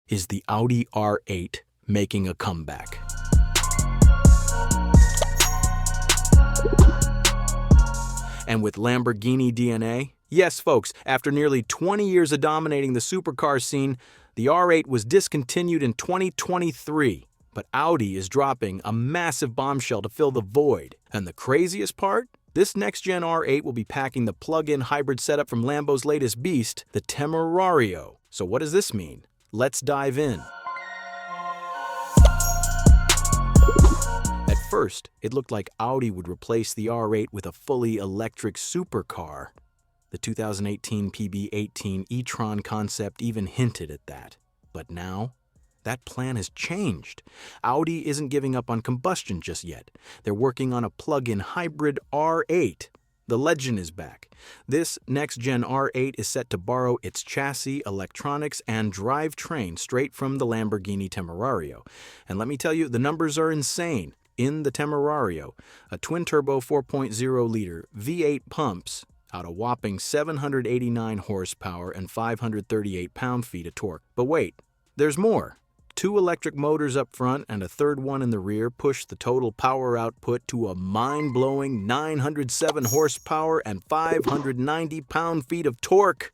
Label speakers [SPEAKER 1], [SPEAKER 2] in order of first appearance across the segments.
[SPEAKER 1] is the Audi R8 making a comeback. And with Lamborghini DNA, yes folks, after nearly 20 years of dominating the supercar scene, the R8 was discontinued in 2023. But Audi is dropping a massive bombshell to fill the void. And the craziest part? This next-gen R8 will be packing the plug-in hybrid setup from Lambo's latest beast, the Temerario. So what does this mean? Let's dive in. At first, it looked like Audi would replace the R8 with a fully electric supercar. The 2018 PB18 e-tron concept even hinted at that. But now, that plan has changed. Audi isn't giving up on combustion just yet. They're working on a plug-in hybrid R8. The legend is back. This next-gen R8 is set to borrow its chassis, electronics, and drivetrain straight from the Lamborghini Temerario. And let me tell you, the numbers are insane. In the Temerario, a twin-turbo 4.0-liter V8 pumps out a whopping 789 horsepower and 538 pound-feet of torque. But wait, there's more. 2 electric motors up front and a third one in the rear push the total power output to a mind-blowing 907 horsepower and 590 pound-feet of torque.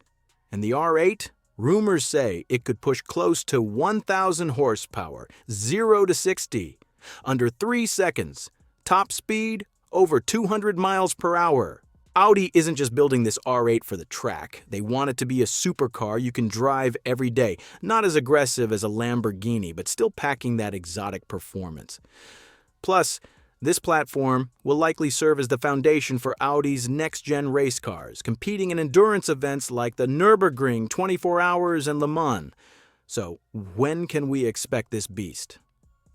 [SPEAKER 1] And the R8? Rumors say it could push close to 1,000 horsepower, 0 to 60, under 3 seconds. Top speed, over 200 miles per hour. Audi isn't just building this R8 for the track. They want it to be a supercar you can drive every day. Not as aggressive as a Lamborghini, but still packing that exotic performance. Plus, this platform will likely serve as the foundation for Audi's next-gen race cars, competing in endurance events like the Nürburgring 24 Hours and Le Mans. So, when can we expect this beast?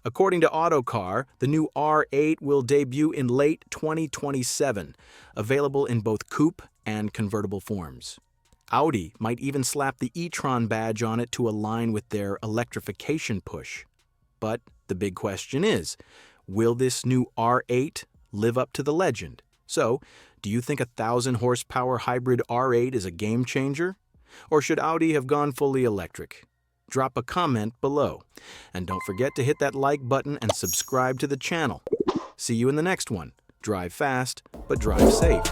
[SPEAKER 1] According to Autocar, the new R8 will debut in late 2027, available in both coupe and convertible forms. Audi might even slap the e-tron badge on it to align with their electrification push. But the big question is, will this new R8 live up to the legend? So, do you think a 1,000 horsepower hybrid R8 is a game changer? Or should Audi have gone fully electric? Drop a comment below. And don't forget to hit that like button and subscribe to the channel. See you in the next one. Drive fast, but drive safe.